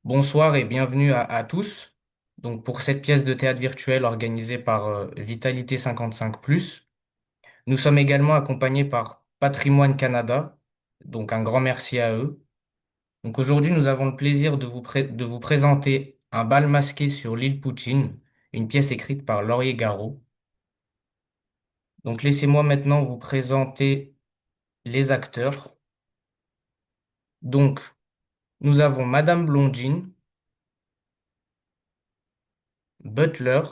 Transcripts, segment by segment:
Bonsoir et bienvenue à tous. Donc pour cette pièce de théâtre virtuelle organisée par Vitalité 55+, nous sommes également accompagnés par Patrimoine Canada. Donc un grand merci à eux. Donc aujourd'hui, nous avons le plaisir de vous présenter Un bal masqué sur l'île Poutine, une pièce écrite par Laurier Garot. Donc laissez-moi maintenant vous présenter les acteurs. Donc nous avons Madame Blondine, Butler,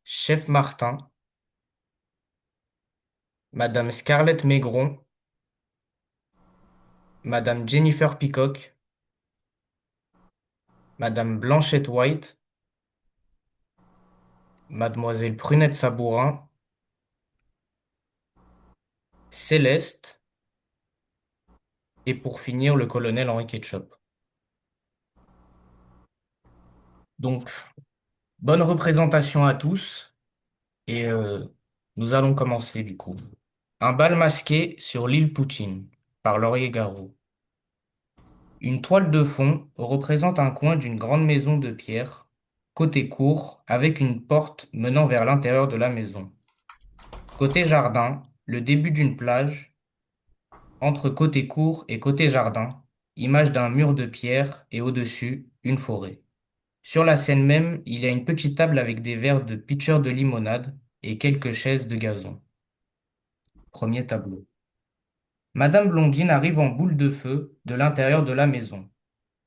Chef Martin, Madame Scarlett Maigron, Madame Jennifer Peacock, Madame Blanchette White, Mademoiselle Prunette Sabourin, Céleste, et pour finir, le colonel Henri Ketchup. Donc, bonne représentation à tous, et nous allons commencer du coup. Un bal masqué sur l'île Poutine, par Laurier Garot. Une toile de fond représente un coin d'une grande maison de pierre, côté cour, avec une porte menant vers l'intérieur de la maison. Côté jardin, le début d'une plage, entre côté cour et côté jardin, image d'un mur de pierre et au-dessus, une forêt. Sur la scène même, il y a une petite table avec des verres de pitcher de limonade et quelques chaises de gazon. Premier tableau. Madame Blondine arrive en boule de feu de l'intérieur de la maison.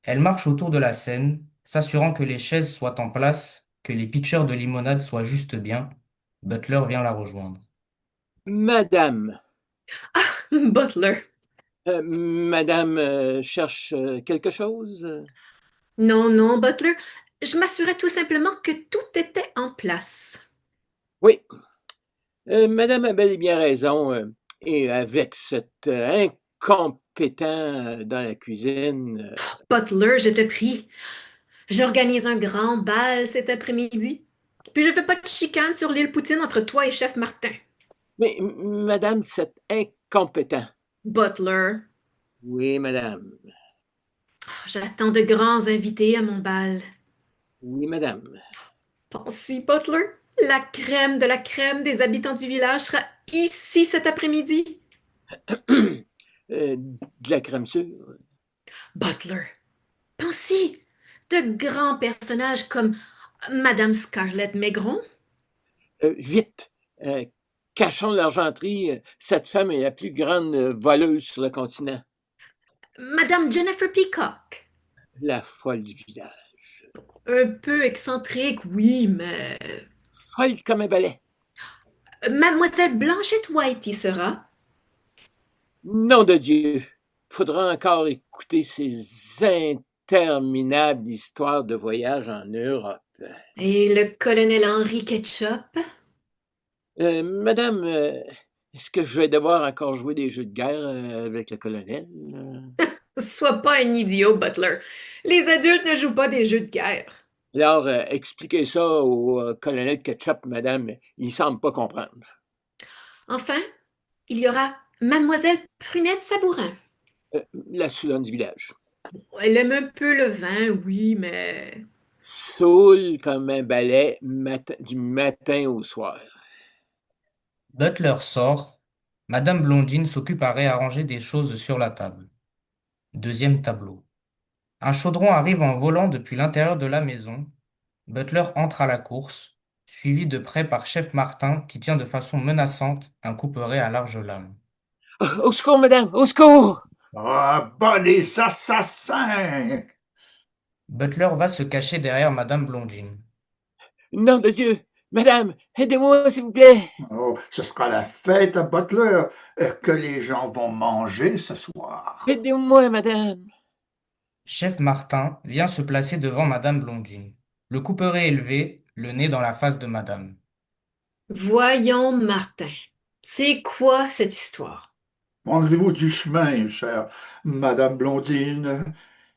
Elle marche autour de la scène, s'assurant que les chaises soient en place, que les pitchers de limonade soient juste bien. Butler vient la rejoindre. Madame, Butler. madame cherche quelque chose? Non, non, Butler. Je m'assurais tout simplement que tout était en place. Oui, madame a bel et bien raison. Et avec cet incompétent dans la cuisine. Butler, je te prie. J'organise un grand bal cet après-midi. Puis je fais pas de chicane sur l'île Poutine entre toi et Chef Martin. Mais madame, cet incompétent. Butler. Oui, madame. J'attends de grands invités à mon bal. Oui, madame. Pense-y, Butler. La crème de la crème des habitants du village sera ici cet après-midi. De la crème sûre. Butler. Pense-y. De grands personnages comme Madame Scarlett Maigron. Vite, euh, cachons l'argenterie. Cette femme est la plus grande voleuse sur le continent. Madame Jennifer Peacock. La folle du village. Un peu excentrique, oui, mais... Folle comme un balai. Mademoiselle Blanchette White y sera. Nom de Dieu! Faudra encore écouter ces interminables histoires de voyage en Europe. Et le colonel Henri Ketchup. Madame, est-ce que je vais devoir encore jouer des jeux de guerre avec le colonel? Sois pas un idiot, Butler. Les adultes ne jouent pas des jeux de guerre. Alors, expliquez ça au colonel Ketchup, madame. Il semble pas comprendre. Enfin, il y aura Mademoiselle Prunette Sabourin. La Soulonne du village. Elle aime un peu le vin, oui, mais... Saoul comme un balai du matin au soir. Butler sort. Madame Blondine s'occupe à réarranger des choses sur la table. Deuxième tableau. Un chaudron arrive en volant depuis l'intérieur de la maison. Butler entre à la course, suivi de près par Chef Martin qui tient de façon menaçante un couperet à large lame. Au secours, madame! Au secours! Ah, bas des assassins! Butler va se cacher derrière Madame Blondine. Nom de Dieu! Madame, aidez-moi, s'il vous plaît! Oh, ce sera la fête à Butler que les gens vont manger ce soir. Aidez-moi, madame! Chef Martin vient se placer devant Madame Blondine. Le couperet élevé, le nez dans la face de Madame. Voyons, Martin. C'est quoi cette histoire? Enlevez-vous du chemin, chère Madame Blondine,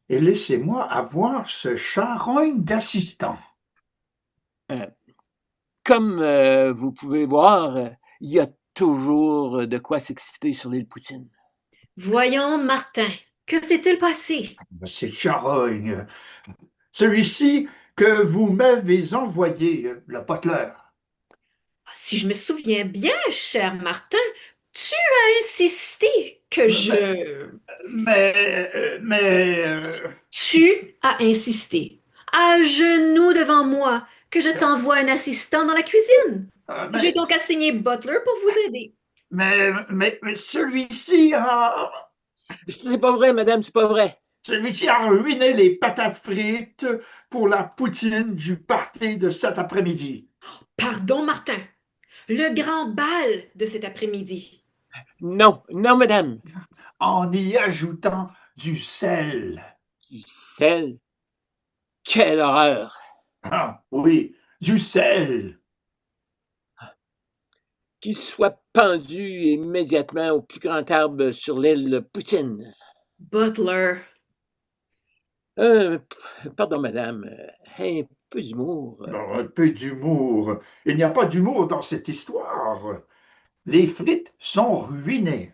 et laissez-moi avoir ce charogne d'assistant. Euh, Comme vous pouvez voir, il y a toujours de quoi s'exciter sur l'île Poutine. Voyons, Martin. Que s'est-il passé? C'est Charogne, celui-ci que vous m'avez envoyé, le butler. Si je me souviens bien, cher Martin, tu as insisté que Mais, je... mais, Tu as insisté, à genoux devant moi, que je t'envoie un assistant dans la cuisine. euh, J'ai mais, donc assigné Butler pour vous aider. mais C'est pas vrai, madame, c'est pas vrai. celui-ci a ruiné les patates frites pour la poutine du party de cet après-midi, Pardon, Martin, le grand bal de cet après-midi. Non, non, madame. en y ajoutant du sel. Du sel. Quelle horreur. Ah, oui, du sel. Qu'il soit pendu immédiatement au plus grand arbre sur l'île Poutine. Butler, Euh, Pardon, madame. Un peu d'humour. Bon, un peu d'humour. Il n'y a pas d'humour dans cette histoire. Les frites sont ruinées.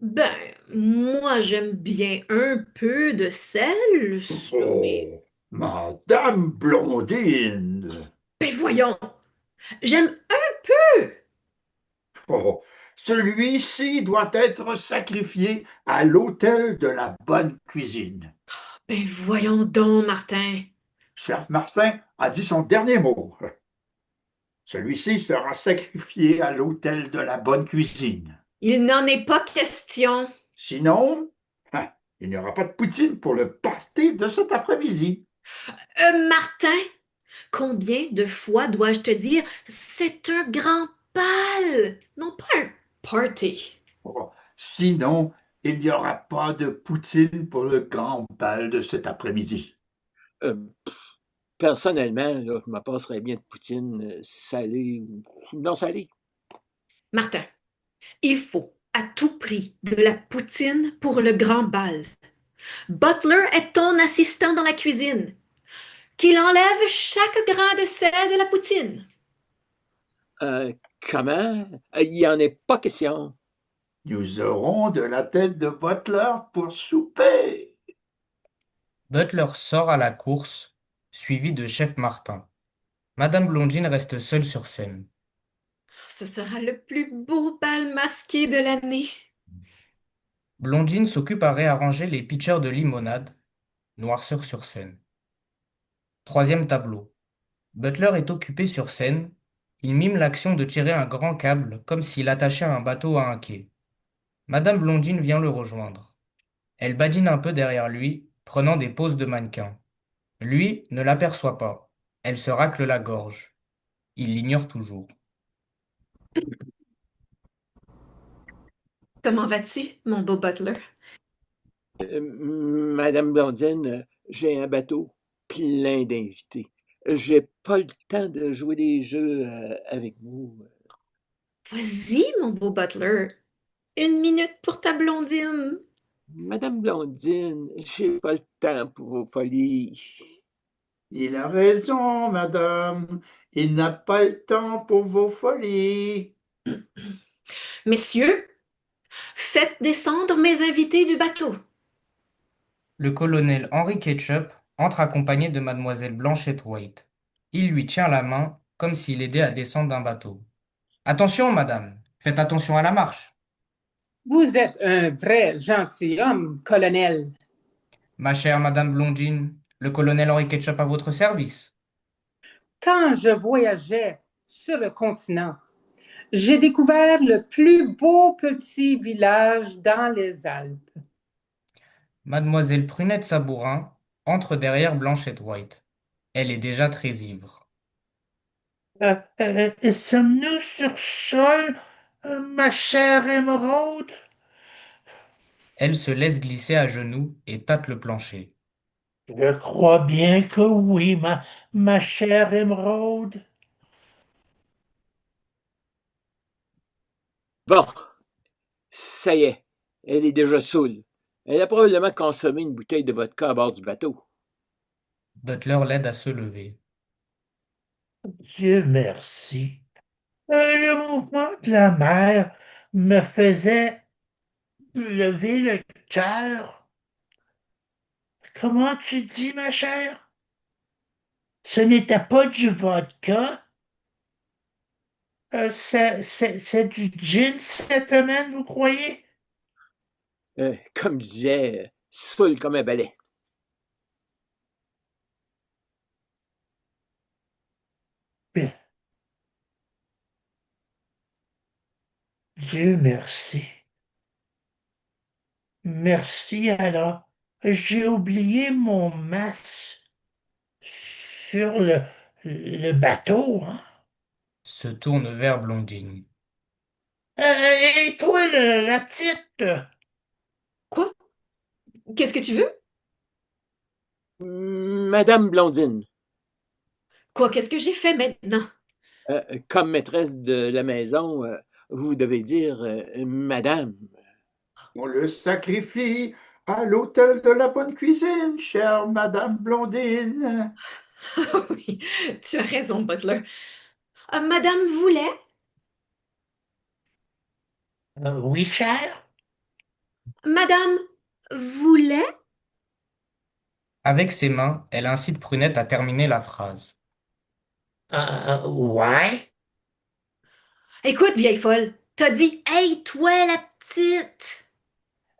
ben, moi j'aime bien un peu de sel sur mes... Oh, Madame Blondine. Ben voyons, j'aime un peu. Oh, celui-ci doit être sacrifié à l'autel de la bonne cuisine. Ben voyons donc, Martin. Chef Martin a dit son dernier mot. Celui-ci sera sacrifié à l'autel de la bonne cuisine. Il n'en est pas question. Sinon, il n'y aura pas de poutine pour le party de cet après-midi. Martin, combien de fois dois-je te dire, c'est un grand bal, non pas un party. Oh, sinon, il n'y aura pas de poutine pour le grand bal de cet après-midi. Euh, Personnellement, là, je me passerais bien de poutine salée ou non salée. Martin, il faut à tout prix de la poutine pour le grand bal. Butler est ton assistant dans la cuisine. Qu'il enlève chaque grain de sel de la poutine. Euh, Comment? Il n'y en est pas question. Nous aurons de la tête de Butler pour souper. Butler sort à la course, suivi de Chef Martin. Madame Blondine reste seule sur scène. Ce sera le plus beau bal masqué de l'année. Blondine s'occupe à réarranger les pitchers de limonade, noirceur sur scène. Troisième tableau. Butler est occupé sur scène. Il mime l'action de tirer un grand câble comme s'il attachait un bateau à un quai. Madame Blondine vient le rejoindre. Elle badine un peu derrière lui, prenant des poses de mannequin. Lui ne l'aperçoit pas. Elle se racle la gorge. Il l'ignore toujours. Comment vas-tu, mon beau Butler? Madame Blondine, j'ai un bateau plein d'invités. J'ai pas le temps de jouer des jeux avec vous. Vas-y, mon beau Butler. Une minute pour ta blondine. Madame Blondine, j'ai pas le temps pour vos folies. Il a raison, madame. Il n'a pas le temps pour vos folies. Messieurs, faites descendre mes invités du bateau. Le colonel Henry Ketchup entre accompagné de mademoiselle Blanchette White. Il lui tient la main comme s'il aidait à descendre d'un bateau. Attention, madame, faites attention à la marche. Vous êtes un vrai gentilhomme, colonel. Ma chère madame Blondine, le colonel Henry Ketchup à votre service. Quand je voyageais sur le continent, j'ai découvert le plus beau petit village dans les Alpes. Mademoiselle Prunette Sabourin entre derrière Blanchette White. Elle est déjà très ivre. Sommes-nous sur sol, ma chère émeraude? Elle se laisse glisser à genoux et tâte le plancher. Je crois bien que oui, ma chère émeraude. Bon, ça y est, elle est déjà saoule. Elle a probablement consommé une bouteille de vodka à bord du bateau. Butler l'aide à se lever. Dieu merci. Le mouvement de la mer me faisait lever le cœur. comment tu dis, ma chère? Ce n'était pas du vodka. C'est du gin cette semaine, vous croyez? Comme je disais, saoul comme un balai. Bien, Dieu merci. Merci alors. J'ai oublié mon masque sur le bateau, hein? Se tourne vers Blondine. Et toi, la petite? Quoi? Qu'est-ce que tu veux? Madame Blondine, Quoi, qu'est-ce que j'ai fait maintenant? comme maîtresse de la maison, vous devez dire Madame. On le sacrifie à l'autel de la bonne cuisine, chère Madame Blondine. Oui, tu as raison, Butler. Madame voulait? Oui, cher? Madame voulait? Avec ses mains, elle incite Prunette à terminer la phrase. Ouais. Écoute, vieille folle, t'as dit Hey, toi, la petite!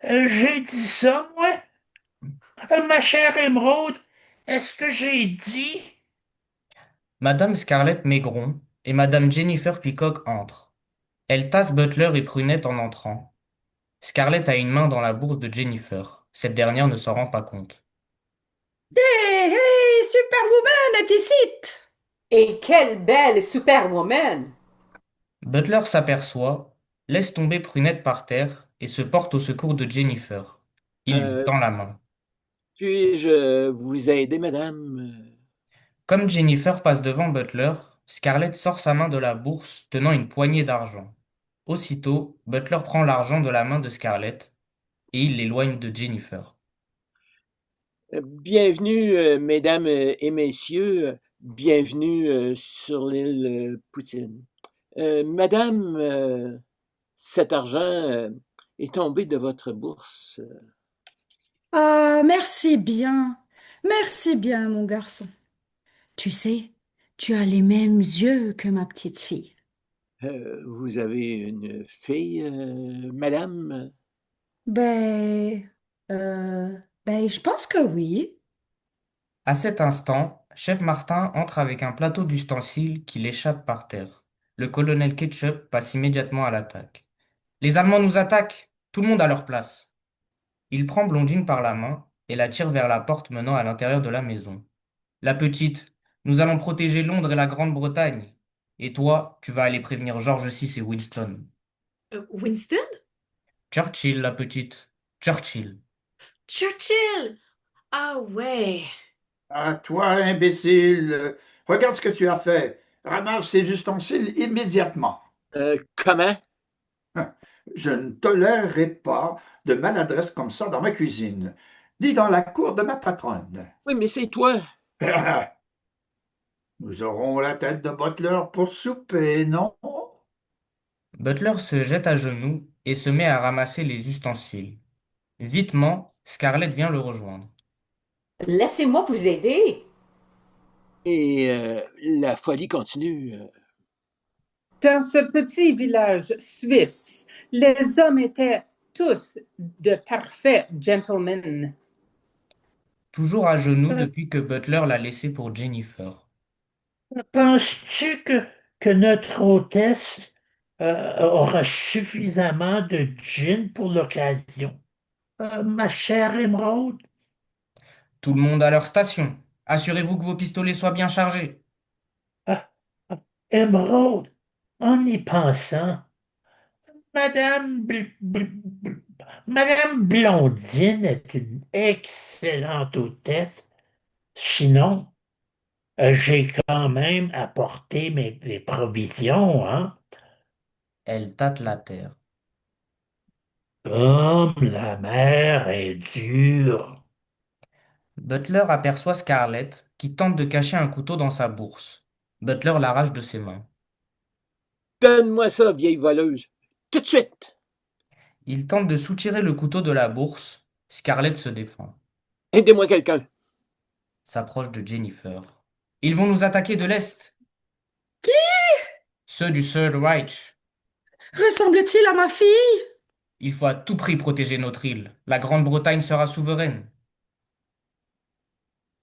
J'ai dit ça, moi? Ma chère Émeraude, est-ce que j'ai dit? Madame Scarlett Maigron et Madame Jennifer Peacock entrent. Elle tasse Butler et Prunette en entrant. Scarlett a une main dans la bourse de Jennifer. Cette dernière ne s'en rend pas compte. Hey, hey, Superwoman est ici! Et quelle belle superwoman! Butler s'aperçoit, laisse tomber Prunette par terre et se porte au secours de Jennifer. Il lui Euh, tend la main. Puis-je vous aider, Madame? Comme Jennifer passe devant Butler, Scarlett sort sa main de la bourse tenant une poignée d'argent. Aussitôt, Butler prend l'argent de la main de Scarlett et il l'éloigne de Jennifer. Bienvenue, mesdames et messieurs, bienvenue sur l'île Poutine. Madame, cet argent est tombé de votre bourse. Ah, merci bien, mon garçon. Tu sais, tu as les mêmes yeux que ma petite fille. Vous avez une fille, madame? Ben, euh, je pense que oui. À cet instant, Chef Martin entre avec un plateau d'ustensiles qui l'échappe par terre. Le colonel Ketchup passe immédiatement à l'attaque. Les Allemands nous attaquent! Tout le monde à leur place. Il prend Blondine par la main et la tire vers la porte menant à l'intérieur de la maison. La petite, nous allons protéger Londres et la Grande-Bretagne. Et toi, tu vas aller prévenir George VI et Winston. Winston? Churchill, la petite. Churchill. Churchill! Ah ouais. À toi, imbécile, regarde ce que tu as fait. Ramasse ces ustensiles immédiatement. Comment? Je ne tolérerai pas de maladresse comme ça dans ma cuisine, ni dans la cour de ma patronne. Oui, mais c'est toi. Nous aurons la tête de Butler pour souper, non? Butler se jette à genoux et se met à ramasser les ustensiles. Vitement, Scarlett vient le rejoindre. Laissez-moi vous aider. Et la folie continue. Dans ce petit village suisse, les hommes étaient tous de parfaits gentlemen. Toujours à genoux depuis que Butler l'a laissé pour Jennifer. Penses-tu que notre hôtesse aura suffisamment de gin pour l'occasion? Ma chère Émeraude? Tout le monde à leur station. Assurez-vous que vos pistolets soient bien chargés. Ah, Émeraude, en y pensant, Madame Blondine est une excellente hôtesse. Sinon, j'ai quand même apporté mes provisions, hein? Elle tâte la terre. Comme la mer est dure. Butler aperçoit Scarlett qui tente de cacher un couteau dans sa bourse. Butler l'arrache de ses mains. Donne-moi ça, vieille voleuse. Tout de suite. Il tente de soutirer le couteau de la bourse. Scarlett se défend. Aidez-moi quelqu'un. S'approche de Jennifer. Ils vont nous attaquer de l'Est. Ceux du Third Reich. Ressemble-t-il à ma fille? Il faut à tout prix protéger notre île. La Grande-Bretagne sera souveraine.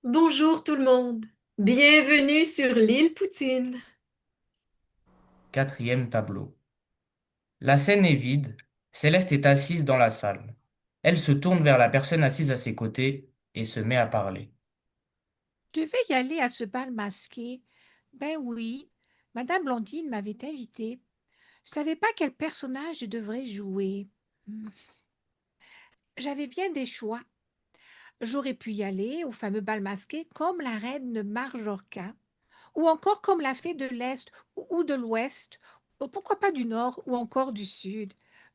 Bonjour tout le monde. Bienvenue sur l'île Poutine. Quatrième tableau. La scène est vide. Céleste est assise dans la salle. Elle se tourne vers la personne assise à ses côtés et se met à parler. Je vais y aller à ce bal masqué. Ben oui, Madame Blondine m'avait invitée. Je savais pas quel personnage je devrais jouer. J'avais bien des choix. J'aurais pu y aller au fameux bal masqué comme la reine Majorca, ou encore comme la fée de l'Est ou de l'Ouest, ou pourquoi pas du Nord ou encore du Sud.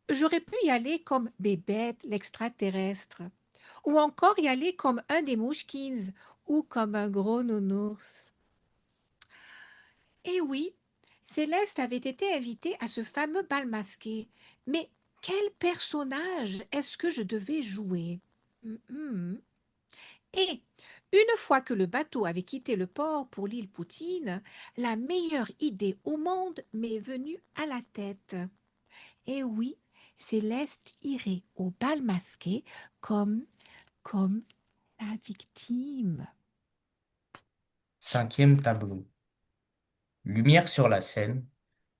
J'aurais pu y aller comme Bébête, l'extraterrestre, ou encore y aller comme un des Mouchkins ou comme un gros nounours. Eh oui, Céleste avait été invitée à ce fameux bal masqué. Mais quel personnage est-ce que je devais jouer? Mhm. Et une fois que le bateau avait quitté le port pour l'île Poutine, la meilleure idée au monde m'est venue à la tête. Eh oui, Céleste irait au bal masqué comme la victime. Cinquième tableau. Lumière sur la scène.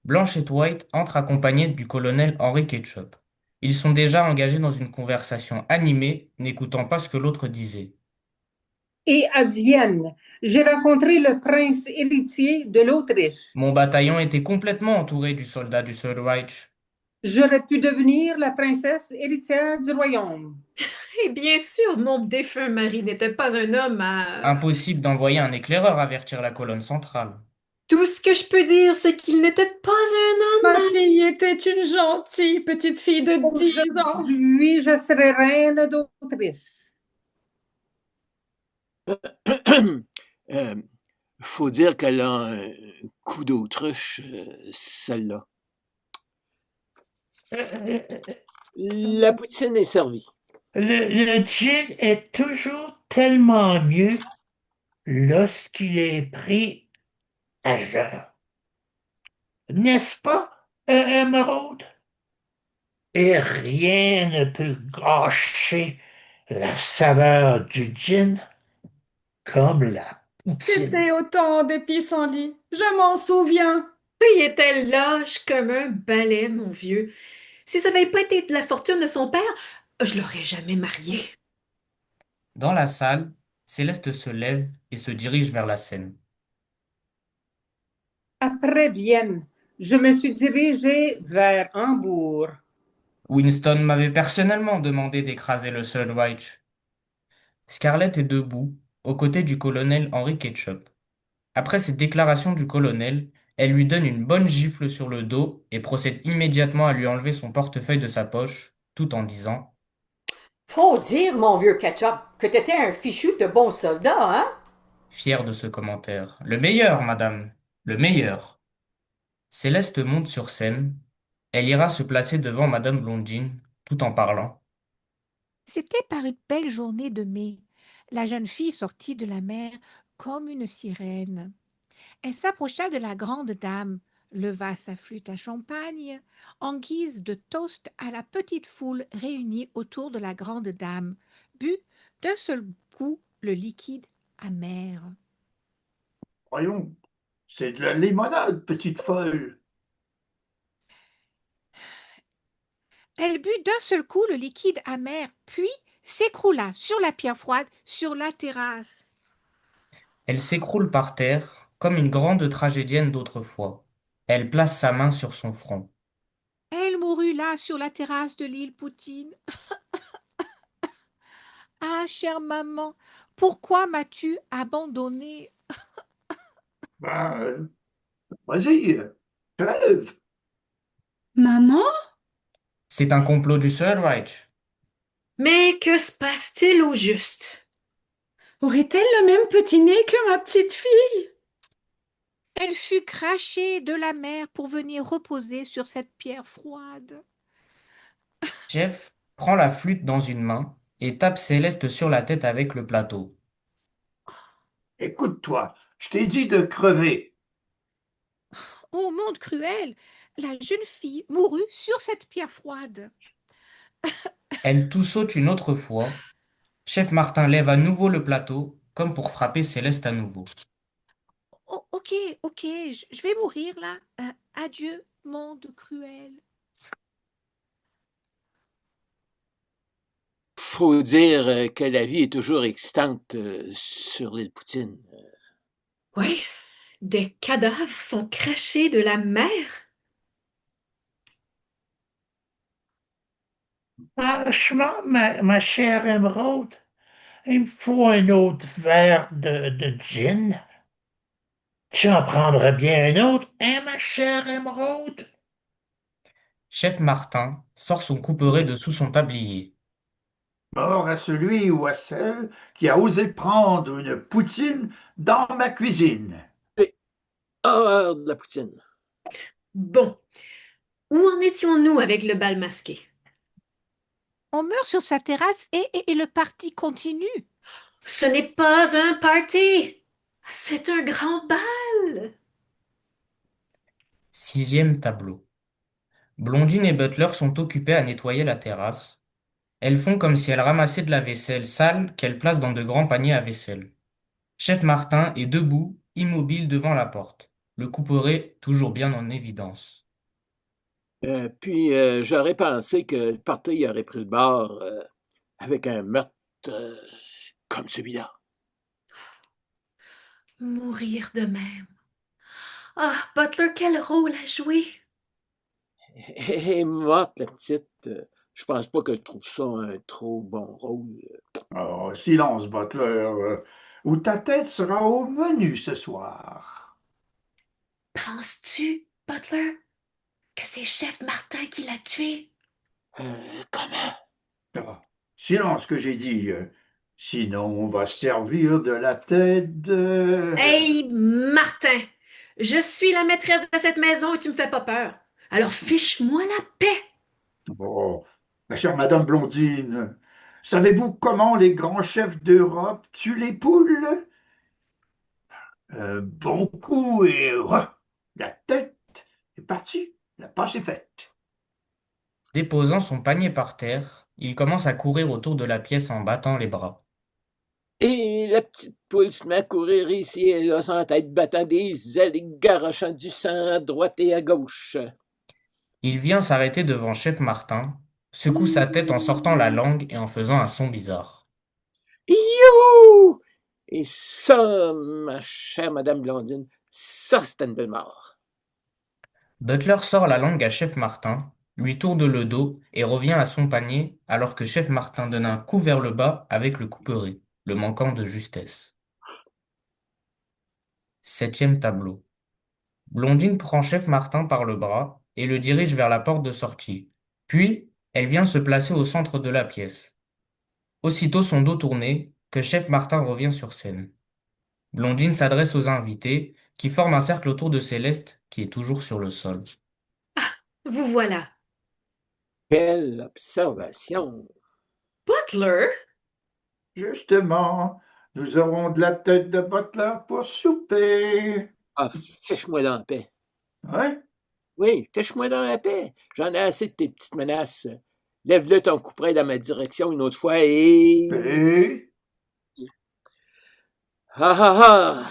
Blanche et White entrent accompagnés du colonel Henry Ketchup. Ils sont déjà engagés dans une conversation animée, n'écoutant pas ce que l'autre disait. Et à Vienne, j'ai rencontré le prince héritier de l'Autriche. Mon bataillon était complètement entouré du soldat du Third Reich. J'aurais pu devenir la princesse héritière du royaume. Et bien sûr, mon défunt mari n'était pas un homme à... Impossible d'envoyer un éclaireur avertir la colonne centrale. Tout ce que je peux dire, c'est qu'il n'était pas un Ma homme fille était une gentille petite fille de 10 ans. Aujourd'hui, je serai reine d'Autriche. Euh, faut dire qu'elle a un coup d'autruche, celle-là. Euh, La poutine est servie. le gin est toujours tellement mieux lorsqu'il est pris à jeun. N'est-ce pas, Émeraude? Et rien ne peut gâcher la saveur du gin comme la poutine. C'était autant des pissenlits. Je m'en souviens. Il était lâche comme un balai, mon vieux. Si ça n'avait pas été de la fortune de son père, je l'aurais jamais marié. Dans la salle, Céleste se lève et se dirige vers la scène. Après Vienne, je me suis dirigée vers Hambourg. Winston m'avait personnellement demandé d'écraser le Third Reich. Scarlett est debout, aux côtés du colonel Henry Ketchup. Après cette déclaration du colonel, elle lui donne une bonne gifle sur le dos et procède immédiatement à lui enlever son portefeuille de sa poche, tout en disant Faut dire, mon vieux Ketchup, que t'étais un fichu de bon soldat, hein? fier de ce commentaire. Le meilleur, madame, le meilleur. Céleste monte sur scène. Elle ira se placer devant madame Blondine, tout en parlant. C'était par une belle journée de mai. La jeune fille sortit de la mer comme une sirène. Elle s'approcha de la grande dame, leva sa flûte à champagne, en guise de toast à la petite foule réunie autour de la grande dame, but d'un seul coup le liquide amer. Voyons, c'est de la limonade, petite folle. Elle but d'un seul coup le liquide amer, puis s'écroula sur la pierre froide sur la terrasse. Elle s'écroule par terre, comme une grande tragédienne d'autrefois. Elle place sa main sur son front. Elle mourut là sur la terrasse de l'île Poutine. Ah, chère maman, pourquoi m'as-tu abandonnée? Ben, vas-y, crève. Maman? C'est un complot du Third Reich. Mais que se passe-t-il au juste? Aurait-elle le même petit nez que ma petite fille? Elle fut crachée de la mer pour venir reposer sur cette pierre froide. Jeff prend la flûte dans une main et tape Céleste sur la tête avec le plateau. Écoute-toi, je t'ai dit de crever. Ô monde cruel, la jeune fille mourut sur cette pierre froide. Elle tout saute une autre fois. Chef Martin lève à nouveau le plateau, comme pour frapper Céleste à nouveau. Oh, ok, ok, je vais mourir là. Adieu, monde cruel. Faut dire que la vie est toujours excitante sur l'île Poutine. Oui, des cadavres sont crachés de la mer. Franchement, ma chère Émeraude, il me faut un autre verre de gin. Tu en prendrais bien un autre, hein, ma chère Émeraude? Chef Martin sort son couperet de sous son tablier. Mort à celui ou à celle qui a osé prendre une poutine dans ma cuisine. J'ai horreur de la Poutine. Bon, où en étions-nous avec le bal masqué? On meurt sur sa terrasse et le parti continue. Ce n'est pas un party, c'est un grand bal. 6e tableau. Blondine et Butler sont occupés à nettoyer la terrasse. Elles font comme si elles ramassaient de la vaisselle sale qu'elles placent dans de grands paniers à vaisselle. Chef Martin est debout, immobile devant la porte, le couperet toujours bien en évidence. Puis j'aurais pensé que le parti aurait pris le bord avec un meurtre comme celui-là. Mourir de même. Ah, Butler, quel rôle à jouer! Elle est morte, la petite. Je pense pas qu'elle trouve ça un trop bon rôle. Oh, silence, Butler, ou ta tête sera au menu ce soir. Penses-tu, Butler, que c'est Chef Martin qui l'a tué? Comment? Ah, silence que j'ai dit. Sinon, on va se servir de la tête de... Hey, Martin! Je suis la maîtresse de cette maison et tu me fais pas peur. Alors fiche-moi la paix! Oh, ma chère Madame Blondine, savez-vous comment les grands chefs d'Europe tuent les poules? Bon coup et la tête est partie, la passe est faite. Déposant son panier par terre, il commence à courir autour de la pièce en battant les bras. Et la petite poule se met à courir ici et là, sans tête, battant des ailes et garochant du sang à droite et à gauche. Il vient s'arrêter devant Chef Martin, secoue sa tête en sortant la langue et en faisant un son bizarre. Youhou! Et ça, ma chère Madame Blondine, ça, c'était une belle mort. Butler sort la langue à Chef Martin, lui tourne le dos et revient à son panier alors que Chef Martin donne un coup vers le bas avec le couperet, le manquant de justesse. 7e tableau. Blondine prend Chef Martin par le bras et le dirige vers la porte de sortie. Puis, elle vient se placer au centre de la pièce. Aussitôt son dos tourné, que Chef Martin revient sur scène. Blondine s'adresse aux invités, qui forment un cercle autour de Céleste, qui est toujours sur le sol. Vous voilà. Quelle observation! Butler? Justement, nous aurons de la tête de Butler pour souper. Ah, fiche-moi dans la paix. Ouais? Oui, fiche-moi dans la paix. J'en ai assez de tes petites menaces. Lève-le ton couperet dans ma direction une autre fois et... Et... Ah ah ah!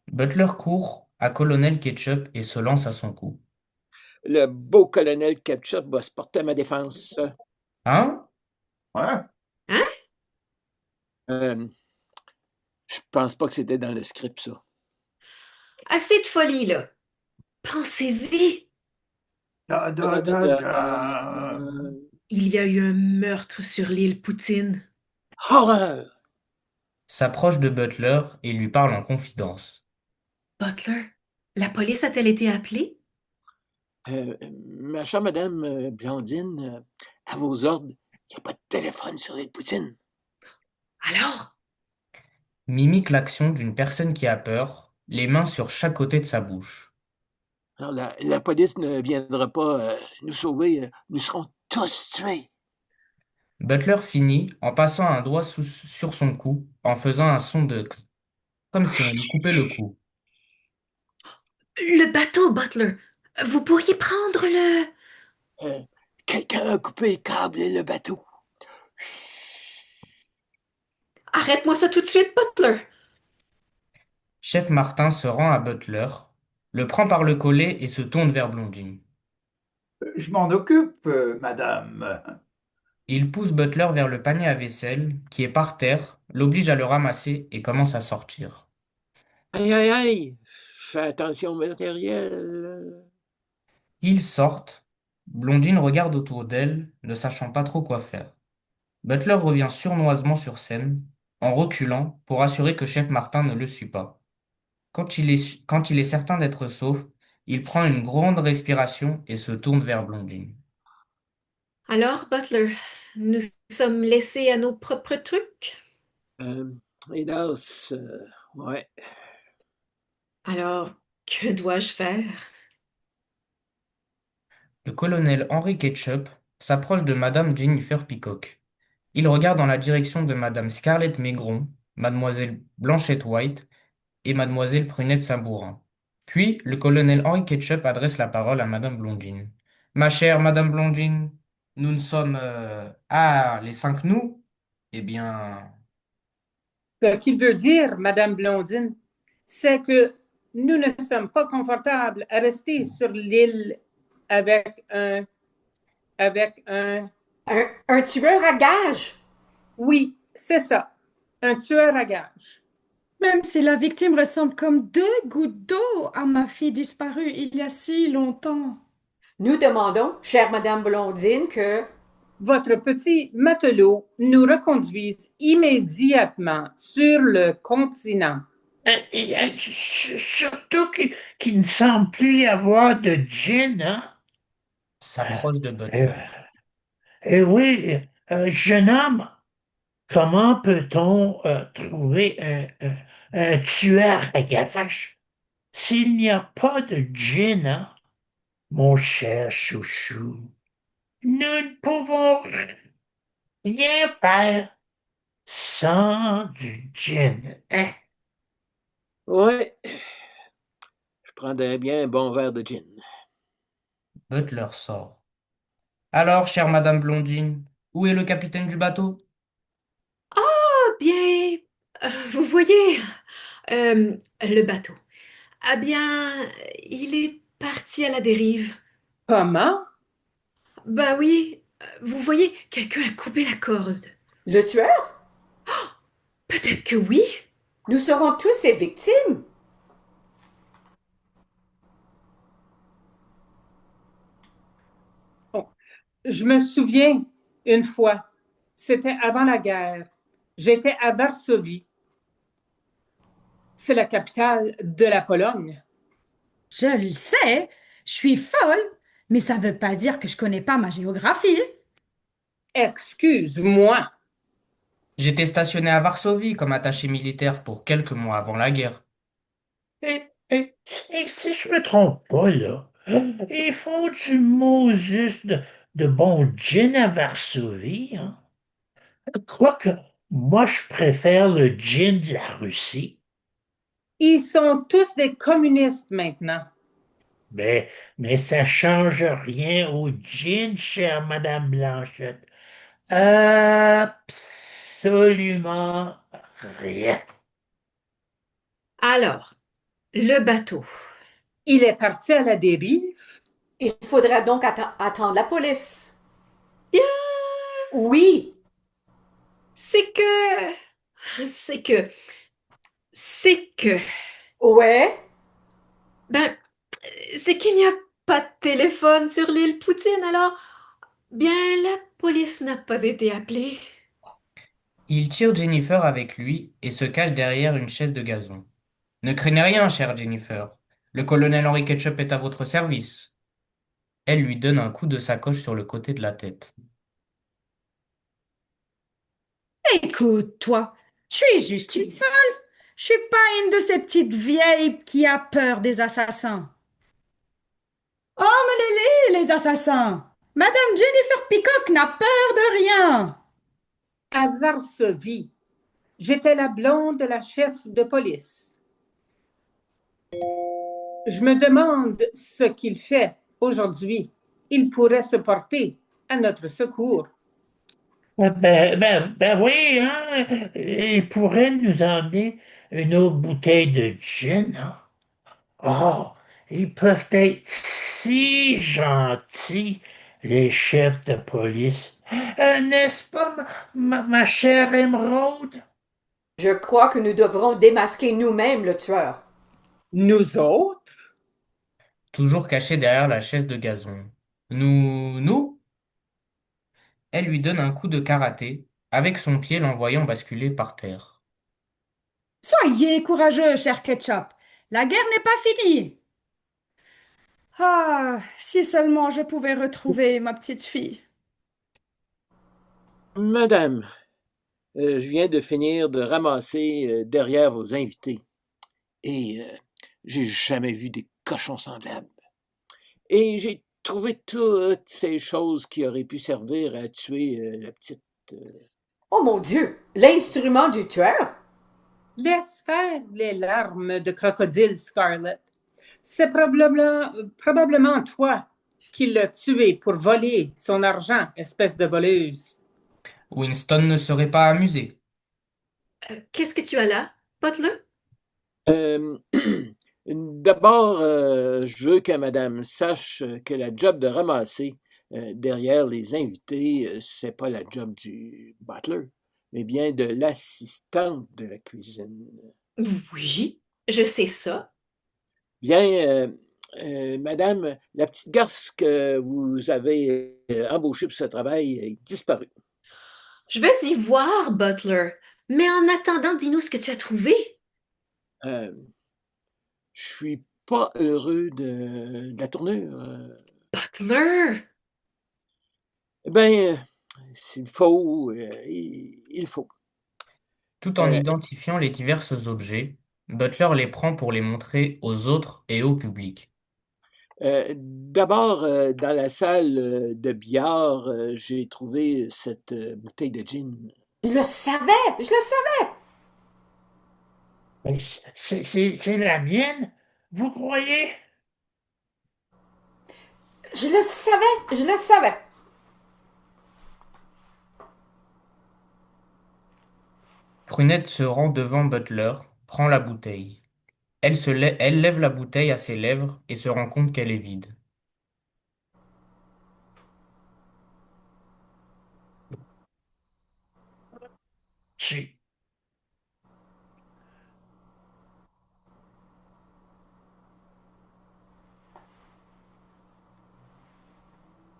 Butler court à Colonel Ketchup et se lance à son cou. Le beau colonel Ketchup va se porter à ma défense. Hein? Ouais? Hein? Je pense pas que c'était dans le script, ça. Assez de folie, là. Pensez-y. Da, da, da, da. Il y a eu un meurtre sur l'île Poutine. Horreur! S'approche de Butler et lui parle en confidence. Butler, la police a-t-elle été appelée? Ma chère Madame Blondine, à vos ordres, il n'y a pas de téléphone sur l'île Poutine. Alors? Mimique l'action d'une personne qui a peur, les mains sur chaque côté de sa bouche. Alors, la police ne viendra pas nous sauver. Nous serons tous tués. Butler finit en passant un doigt sur son cou, en faisant un son de tss, comme si on lui coupait le cou. Le bateau, Butler. Vous pourriez prendre le... Euh, Quelqu'un a coupé le câble et le bateau. Arrête-moi ça tout de suite, Butler. Chef Martin se rend à Butler, le prend par le collet et se tourne vers Blondine. Je m'en occupe, madame. Il pousse Butler vers le panier à vaisselle, qui est par terre, l'oblige à le ramasser et commence à sortir. Aïe, aïe, aïe! Fais attention au matériel. Ils sortent. Blondine regarde autour d'elle, ne sachant pas trop quoi faire. Butler revient sournoisement sur scène, en reculant pour assurer que Chef Martin ne le suit pas. Quand il est certain d'être sauf, il prend une grande respiration et se tourne vers Blondine. Alors, Butler, nous sommes laissés à nos propres trucs? Euh, Hélas, ouais. Alors, que dois-je faire? Le colonel Henry Ketchup s'approche de Madame Jennifer Peacock. Il regarde dans la direction de Madame Scarlett Maigron, Mademoiselle Blanchette White et Mademoiselle Prunette Sabourin. Puis, le colonel Henry Ketchup adresse la parole à Madame Blondine. Ma chère Madame Blondine, nous ne sommes... Ah, les cinq nous? Eh bien... Ce qu'il veut dire, Madame Blondine, c'est que nous ne sommes pas confortables à rester sur l'île avec un, avec un, Un tueur à gages. oui, c'est ça, un tueur à gages. Même si la victime ressemble comme deux gouttes d'eau à ma fille disparue il y a si longtemps. Nous demandons, chère Madame Blondine, que Votre petit matelot nous reconduise immédiatement sur le continent. Surtout qu'il ne semble plus y avoir de gin, hein? S'approche de Eh Butler. oui, jeune homme, comment peut-on trouver un tueur à gages s'il n'y a pas de gin, hein? Mon cher chouchou, nous ne pouvons rien faire sans du gin, hein? Ouais, je prendrais bien un bon verre de gin. Butler sort. Alors, chère Madame Blondine, où est le capitaine du bateau? Ah, bien, vous voyez, le bateau. Ah bien, il est parti à la dérive. Comment? Ben oui, vous voyez, quelqu'un a coupé la corde. le tueur, Peut-être que oui. nous serons tous ses victimes. Bon, je me souviens une fois, c'était avant la guerre. J'étais à Varsovie. C'est la capitale de la Pologne. Je le sais, je suis folle, mais ça ne veut pas dire que je connais pas ma géographie. Excuse-moi. J'étais stationné à Varsovie comme attaché militaire pour quelques mois avant la guerre. Et, et, et si je me trompe pas, là, ils font du mot juste de bon gin à Varsovie, hein? Quoique, moi, je préfère le gin de la Russie. Ils sont tous des communistes maintenant. Mais ça change rien au gin, chère Madame Blanchette. Absolument rien. Alors, le bateau. Il est parti à la dérive. Il faudra donc attendre la police. Bien, Oui, c'est que... C'est que... C'est que... ouais, Ben, c'est qu'il n'y a pas de téléphone sur l'île Poutine, alors... Bien, la police n'a pas été appelée. Il tire Jennifer avec lui et se cache derrière une chaise de gazon. Ne craignez rien, chère Jennifer. Le colonel Henry Ketchup est à votre service. Elle lui donne un coup de sacoche sur le côté de la tête. Écoute, toi, je suis juste une folle. Je suis pas une de ces petites vieilles qui a peur des assassins. Emmenez-les, les assassins. Madame Jennifer Peacock n'a peur de rien. À Varsovie, j'étais la blonde de la chef de police. Je me demande ce qu'il fait aujourd'hui. Il pourrait se porter à notre secours. Ben oui, hein? Il pourrait nous emmener une autre bouteille de gin, hein? Oh, ils peuvent être si gentils, les chefs de police. N'est-ce pas, ma chère Émeraude? Je crois que nous devrons démasquer nous-mêmes le tueur. Nous autres? Toujours caché derrière la chaise de gazon. Nous? Elle lui donne un coup de karaté, avec son pied l'envoyant basculer par terre. Soyez courageux, cher Ketchup. La guerre n'est pas finie. Ah, si seulement je pouvais retrouver ma petite fille. Madame, je viens de finir de ramasser derrière vos invités. Et j'ai jamais vu des cochons semblables. Et j'ai trouvé toutes ces choses qui auraient pu servir à tuer la petite. Oh mon Dieu, l'instrument du tueur? Laisse faire les larmes de crocodile, Scarlett. C'est probablement toi qui l'as tué pour voler son argent, espèce de voleuse. Winston ne serait pas amusé. Qu'est-ce que tu as là, Butler? Euh, D'abord, je veux que madame sache que la job de ramasser derrière les invités, c'est pas la job du butler, mais bien de l'assistante de la cuisine. Oui, je sais ça. Bien, madame, la petite garce que vous avez embauchée pour ce travail est disparue. Je vais y voir, Butler. Mais en attendant, dis-nous ce que tu as trouvé. Euh, je suis pas heureux de la tournure. Butler! Ben, s'il faut, il faut. Tout en Euh, identifiant les divers objets, Butler les prend pour les montrer aux autres et au public. D'abord, dans la salle de billard, j'ai trouvé cette bouteille de gin. Je le savais, je le savais. Mais c'est la mienne, vous croyez? Je le savais, je le savais. Prunette se rend devant Butler, prend la bouteille. Elle lève la bouteille à ses lèvres et se rend compte qu'elle est vide. Si.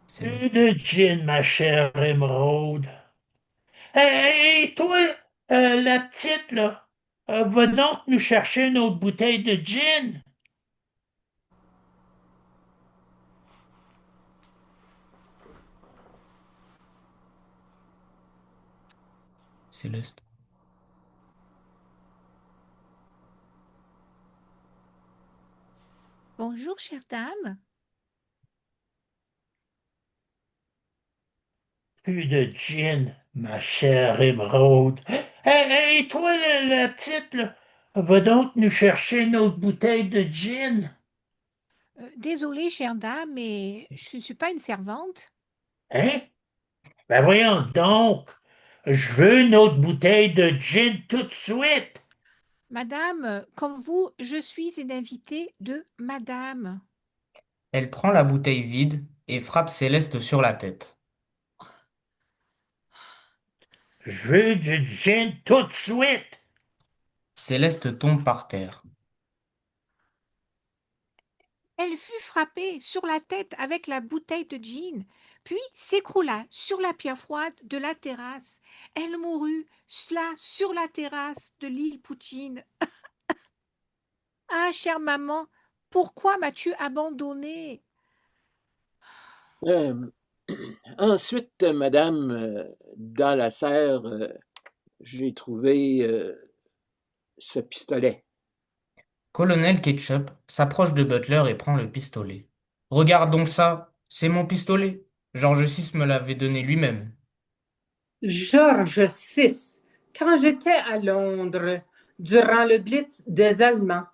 Céleste. Plus de gin, ma chère Émeraude. Hey, toi, la petite, là, va donc nous chercher une autre bouteille de gin. Céleste. Bonjour, chère dame. Plus de gin, ma chère Émeraude. Hey, toi, la petite, là, va donc nous chercher une autre bouteille de gin. Désolée, chère dame, mais je ne suis pas une servante. Hein? Ben voyons donc. Je veux une autre bouteille de gin tout de suite. Madame, comme vous, je suis une invitée de Madame. Elle prend la bouteille vide et frappe Céleste sur la tête. Je veux du gin tout de suite. Céleste tombe par terre. Elle fut frappée sur la tête avec la bouteille de gin, puis s'écroula sur la pierre froide de la terrasse. Elle mourut là sur la terrasse de l'île Poutine. Ah, chère maman, pourquoi m'as-tu abandonnée? Euh, Ensuite, madame, dans la serre, j'ai trouvé ce pistolet. Colonel Ketchup s'approche de Butler et prend le pistolet. Regarde donc ça, c'est mon pistolet. George VI me l'avait donné lui-même. George VI, quand j'étais à Londres durant le Blitz des Allemands,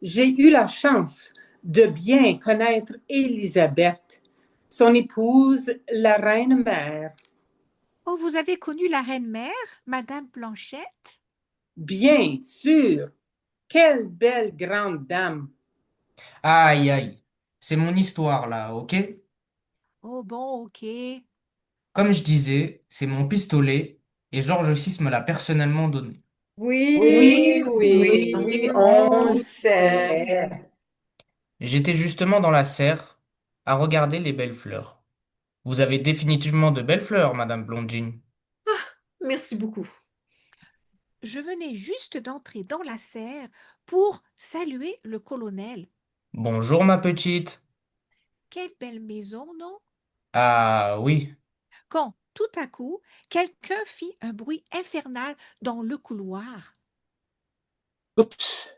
j'ai eu la chance de bien connaître Élisabeth, son épouse, la reine-mère. Oh, vous avez connu la reine-mère, Madame Blanchette? Bien sûr, quelle belle grande dame. Aïe, aïe. C'est mon histoire là, ok? Oh bon, ok. Comme je disais, c'est mon pistolet et George VI me l'a personnellement donné. Oui, Oui, oui, oui, on on le le sait. sait. J'étais justement dans la serre à regarder les belles fleurs. Vous avez définitivement de belles fleurs, Madame Blondine. Merci beaucoup. Je venais juste d'entrer dans la serre pour saluer le colonel. Bonjour, ma petite. Quelle belle maison, non? Ah oui, Quand, tout à coup, quelqu'un fit un bruit infernal dans le couloir. Oups!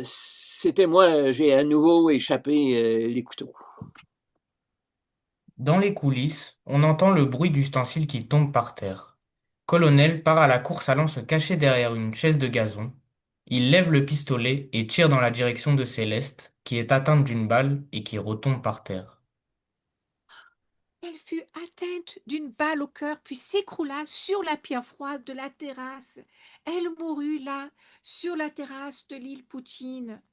C'était moi, j'ai à nouveau échappé les couteaux. dans les coulisses, on entend le bruit d'ustensiles qui tombent par terre. Colonel part à la course allant se cacher derrière une chaise de gazon. Il lève le pistolet et tire dans la direction de Céleste, qui est atteinte d'une balle et qui retombe par terre. Elle fut atteinte d'une balle au cœur, puis s'écroula sur la pierre froide de la terrasse. Elle mourut là, sur la terrasse de l'île Poutine.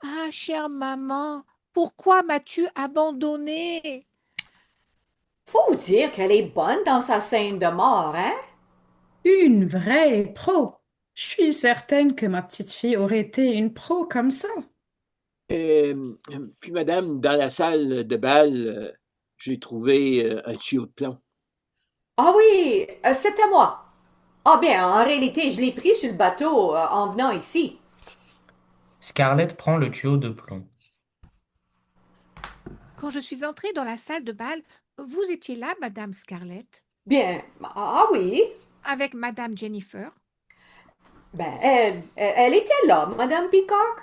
Ah, chère maman, pourquoi m'as-tu abandonnée? Faut dire qu'elle est bonne dans sa scène de mort, hein? Une vraie pro. Je suis certaine que ma petite fille aurait été une pro comme ça. Puis, madame, dans la salle de bal, j'ai trouvé un tuyau de plomb. Ah oui, c'était moi. Ah bien, en réalité, je l'ai pris sur le bateau en venant ici. Scarlett prend le tuyau de plomb. Quand je suis entrée dans la salle de bal, vous étiez là, Madame Scarlett, Bien, ah oui. avec Madame Jennifer, Ben, elle était là, Madame Peacock.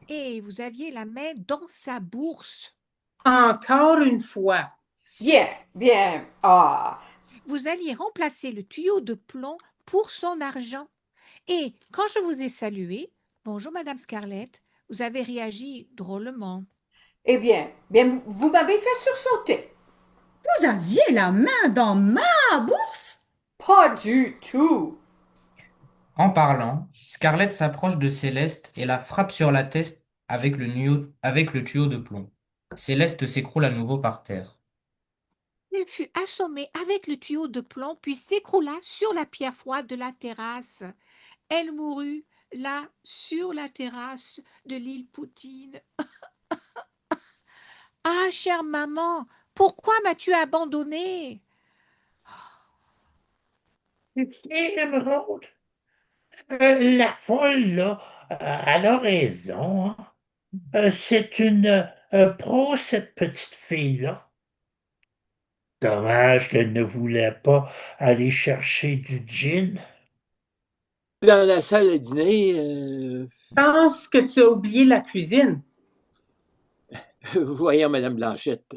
et vous aviez la main dans sa bourse. Encore une fois. Bien, bien. Ah, Vous alliez remplacer le tuyau de plomb pour son argent. Et quand je vous ai salué, bonjour Madame Scarlett, vous avez réagi drôlement. eh bien, bien, vous m'avez fait sursauter. Vous aviez la main dans ma bourse? Pas du tout. En parlant, Scarlett s'approche de Céleste et la frappe sur la tête avec le tuyau de plomb. Céleste s'écroule à nouveau par terre. Elle fut assommée avec le tuyau de plomb, puis s'écroula sur la pierre froide de la terrasse. Elle mourut là, sur la terrasse de l'île Poutine. Ah, chère maman, pourquoi m'as-tu abandonnée? Et Émeraude, la folle, là, elle a raison, hein. C'est une pro, cette petite fille-là. Dommage qu'elle ne voulait pas aller chercher du gin. Dans la salle à dîner, Pense que tu as oublié la cuisine. voyons, madame Blanchette,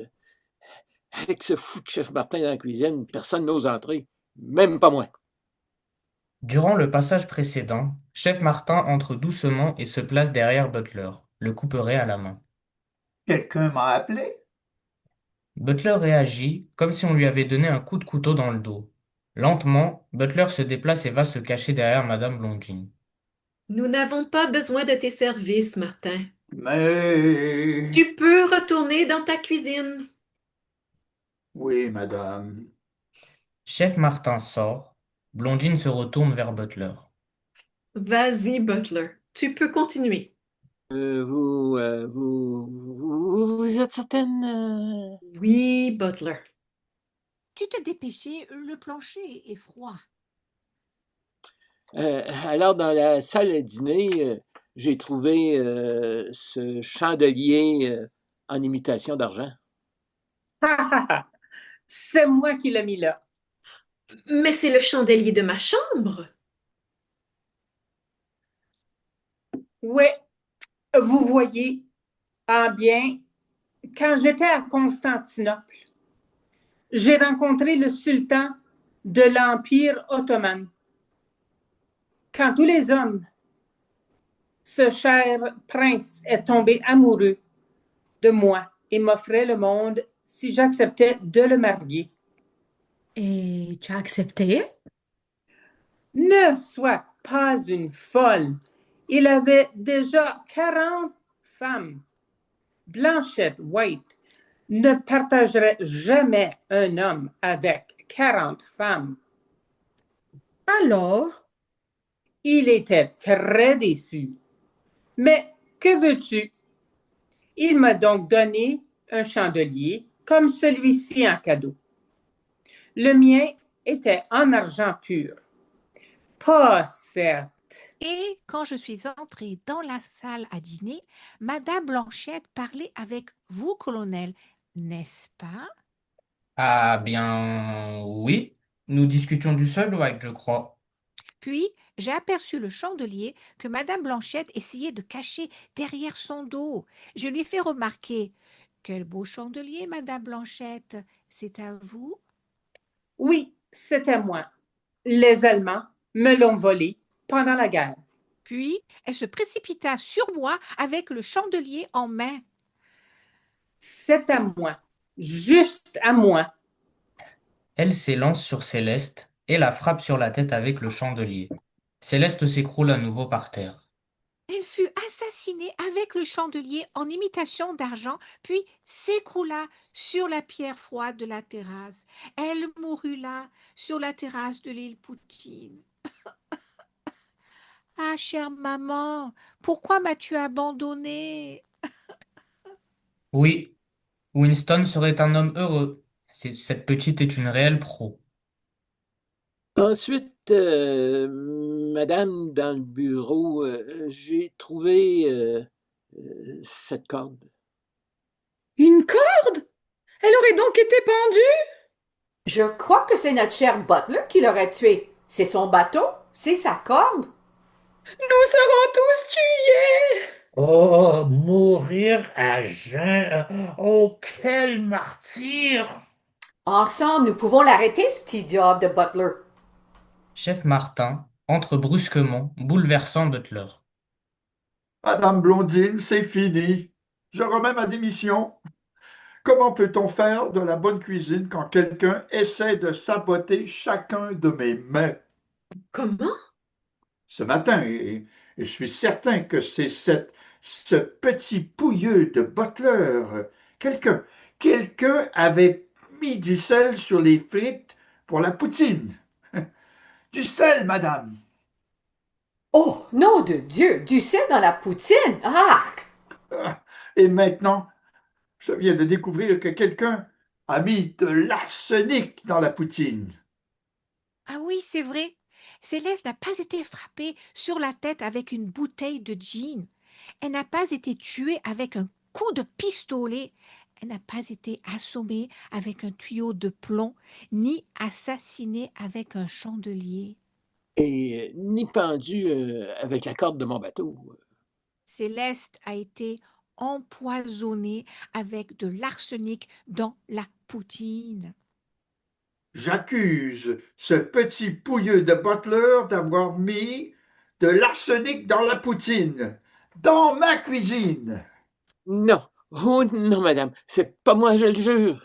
avec ce fou de chef Martin dans la cuisine, personne n'ose entrer, même pas moi. Durant le passage précédent, Chef Martin entre doucement et se place derrière Butler, le couperet à la main. Quelqu'un m'a appelé? Butler réagit comme si on lui avait donné un coup de couteau dans le dos. Lentement, Butler se déplace et va se cacher derrière Madame Blondine. Nous n'avons pas besoin de tes services, Martin. Mais... Tu peux retourner dans ta cuisine. Oui, madame. Chef Martin sort. Blondine se retourne vers Butler. Vas-y, Butler. Tu peux continuer. Vous êtes certaine? Oui, Butler. Tu te dépêchais, le plancher est froid. Alors, dans la salle à dîner, j'ai trouvé ce chandelier en imitation d'argent. C'est moi qui l'ai mis là. Mais c'est le chandelier de ma chambre. Ouais, vous voyez, ah bien, quand j'étais à Constantinople, j'ai rencontré le sultan de l'Empire ottoman. Quand tous les hommes, ce cher prince est tombé amoureux de moi et m'offrait le monde si j'acceptais de le marier. Et tu as accepté? Ne sois pas une folle. Il avait déjà 40 femmes. Blanchette White ne partagerait jamais un homme avec 40 femmes. Alors, Il était très déçu. Mais que veux-tu? Il m'a donc donné un chandelier comme celui-ci en cadeau. Le mien était en argent pur. Pas certes. Et quand je suis entrée dans la salle à dîner, Madame Blanchette parlait avec vous, colonel, n'est-ce pas? Ah bien oui, nous discutions du seul White, je crois. Puis j'ai aperçu le chandelier que Madame Blanchette essayait de cacher derrière son dos. Je lui ai fait remarquer: quel beau chandelier, Madame Blanchette, c'est à vous? Oui, c'était moi. Les Allemands me l'ont volé pendant la guerre. Puis elle se précipita sur moi avec le chandelier en main. C'est à moi, juste à moi. Elle s'élance sur Céleste et la frappe sur la tête avec le chandelier. Céleste s'écroule à nouveau par terre. Elle fut assassinée avec le chandelier en imitation d'argent, puis s'écroula sur la pierre froide de la terrasse. Elle mourut là, sur la terrasse de l'île Poutine. Ah, chère maman, pourquoi m'as-tu abandonnée? Oui, Winston serait un homme heureux. Cette petite est une réelle pro. Ensuite, madame, dans le bureau, j'ai trouvé cette corde. une corde? Elle aurait donc été pendue? Je crois que c'est notre cher Butler qui l'aurait tué. C'est son bateau, c'est sa corde. Nous serons tous tués! Oh, mourir à jeun. Oh, quel martyr! Ensemble, nous pouvons l'arrêter, ce petit diable de Butler. Chef Martin entre brusquement, bouleversant Butler. Madame Blondine, c'est fini. Je remets ma démission. Comment peut-on faire de la bonne cuisine quand quelqu'un essaie de saboter chacun de mes mets? Comment? Ce matin, et je suis certain que c'est ce petit pouilleux de Butler. Quelqu'un, quelqu'un avait mis du sel sur les frites pour la poutine. Du sel, madame. Oh, nom de Dieu, du sel dans la poutine. Ah! Ah, et maintenant, je viens de découvrir que quelqu'un a mis de l'arsenic dans la poutine. Ah oui, c'est vrai. Céleste n'a pas été frappée sur la tête avec une bouteille de gin. Elle n'a pas été tuée avec un coup de pistolet. Elle n'a pas été assommée avec un tuyau de plomb, ni assassinée avec un chandelier. Et ni pendu avec la corde de mon bateau. Céleste a été empoisonnée avec de l'arsenic dans la poutine. J'accuse ce petit pouilleux de Butler d'avoir mis de l'arsenic dans la poutine, dans ma cuisine. Non, oh non, madame, c'est pas moi, je le jure.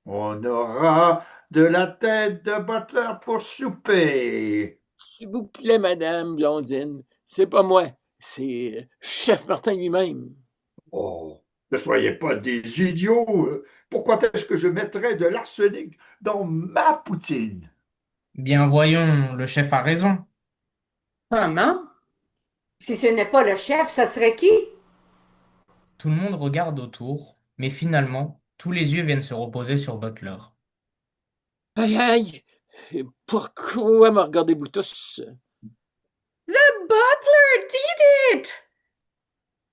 On aura de la tête de Butler pour souper. S'il vous plaît, madame Blondine, c'est pas moi, c'est chef Martin lui-même. Oh, ne soyez pas des idiots. Pourquoi est-ce que je mettrais de l'arsenic dans ma poutine? Bien voyons, le chef a raison. Comment? Si ce n'est pas le chef, ça serait qui? Tout le monde regarde autour, mais finalement, tous les yeux viennent se reposer sur Butler. Aïe, aïe, pourquoi me regardez-vous tous? The butler did it!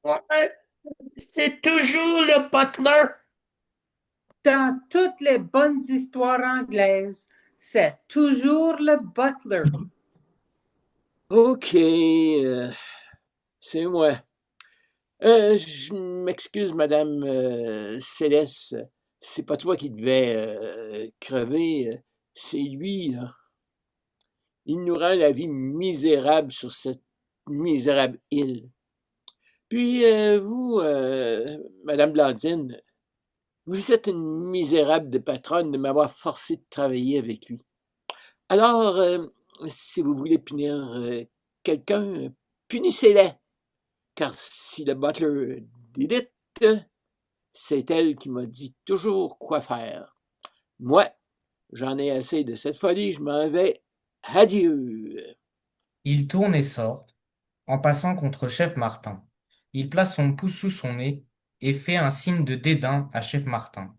Ouais, c'est toujours le butler. Dans toutes les bonnes histoires anglaises, c'est toujours le butler. Ok, c'est moi. Je m'excuse, madame Céleste. c'est pas toi qui devais crever, c'est lui, là. Il nous rend la vie misérable sur cette misérable île. Puis vous, Madame Blandine, vous êtes une misérable de patronne de m'avoir forcé de travailler avec lui. Alors, si vous voulez punir quelqu'un, punissez-la. Car si le butler did it, c'est elle qui m'a dit toujours quoi faire. Moi, j'en ai assez de cette folie, je m'en vais. Adieu. Il tourne et sort, en passant contre Chef Martin. Il place son pouce sous son nez et fait un signe de dédain à Chef Martin.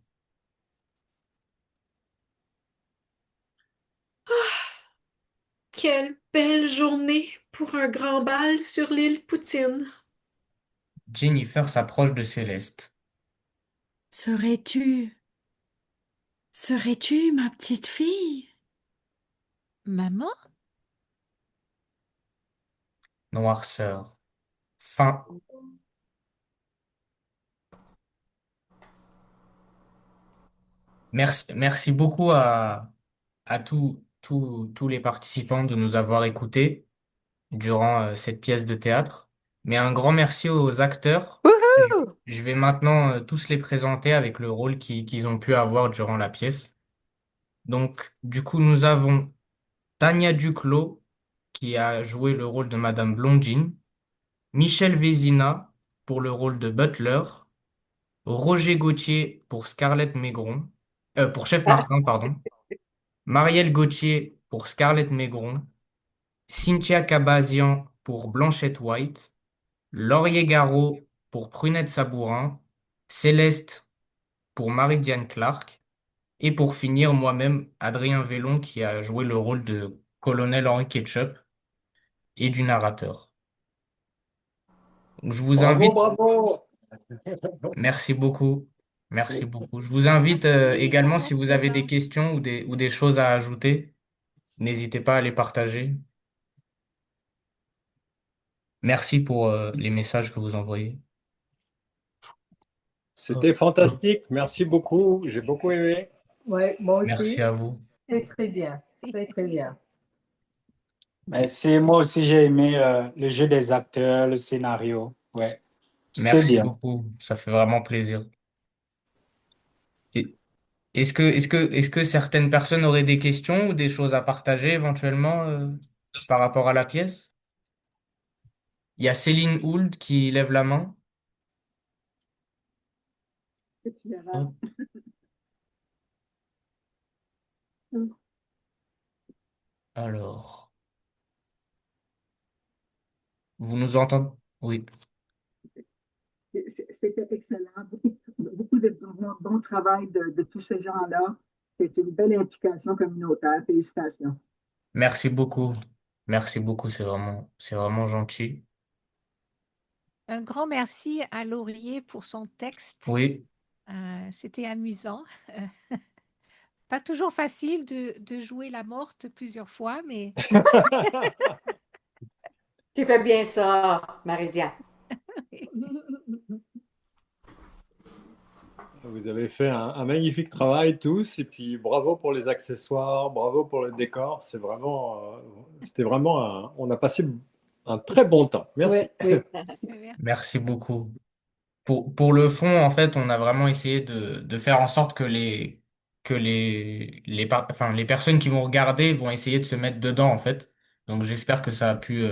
Quelle belle journée pour un grand bal sur l'île Poutine. Jennifer s'approche de Céleste. Serais-tu... Serais-tu ma petite fille? Maman? Noirceur. Fin. Merci beaucoup à tous les participants de nous avoir écoutés durant cette pièce de théâtre. Mais un grand merci aux acteurs. Je vais maintenant tous les présenter avec le rôle qu'ils ont pu avoir durant la pièce. Donc, du coup, nous avons Tania Duclos qui a joué le rôle de Madame Blondine, Michel Vézina pour le rôle de Butler, Roger Gauthier pour Scarlett Maigron, pour Chef Martin, pardon, Marielle Gauthier pour Scarlett Maigron, Cynthia Cabazian pour Blanchette White, Laurier Garot pour Prunette Sabourin, Céleste pour Marie-Diane Clark, et pour finir, moi-même, Adrien Vélon qui a joué le rôle de Colonel Henri Ketchup et du narrateur. Donc, je vous Bravo, invite, bravo. merci beaucoup, merci beaucoup. Je vous invite également, si vous avez des questions ou des choses à ajouter, n'hésitez pas à les partager. Merci pour les messages que vous envoyez. C'était fantastique. Merci beaucoup. J'ai beaucoup aimé. Oui, moi Merci aussi. à vous. C'est très bien. Très, très bien. Merci. Moi aussi, j'ai aimé le jeu des acteurs, le scénario. Ouais, c'était Merci bien. beaucoup. Ça fait vraiment plaisir. Et est-ce que certaines personnes auraient des questions ou des choses à partager éventuellement par rapport à la pièce? Il y a Céline Hould qui lève la main. Hop. Alors, vous nous entendez? Oui. C'était excellent. Beaucoup de bon travail de tous ces gens-là. C'est une belle implication communautaire. Félicitations. Merci beaucoup. Merci beaucoup. C'est vraiment gentil. Un grand merci à Laurier pour son texte. Oui. C'était amusant. Pas toujours facile de jouer la morte plusieurs fois, mais Tu fais bien ça, Marie-Diane. Vous avez fait un magnifique travail tous. Et puis bravo pour les accessoires, bravo pour le décor. C'était vraiment on a passé un très bon temps. Merci. Oui, oui. Merci beaucoup. Pour le fond, en fait, on a vraiment essayé de faire en sorte que enfin, les personnes qui vont regarder vont essayer de se mettre dedans, en fait. Donc, j'espère que ça a pu,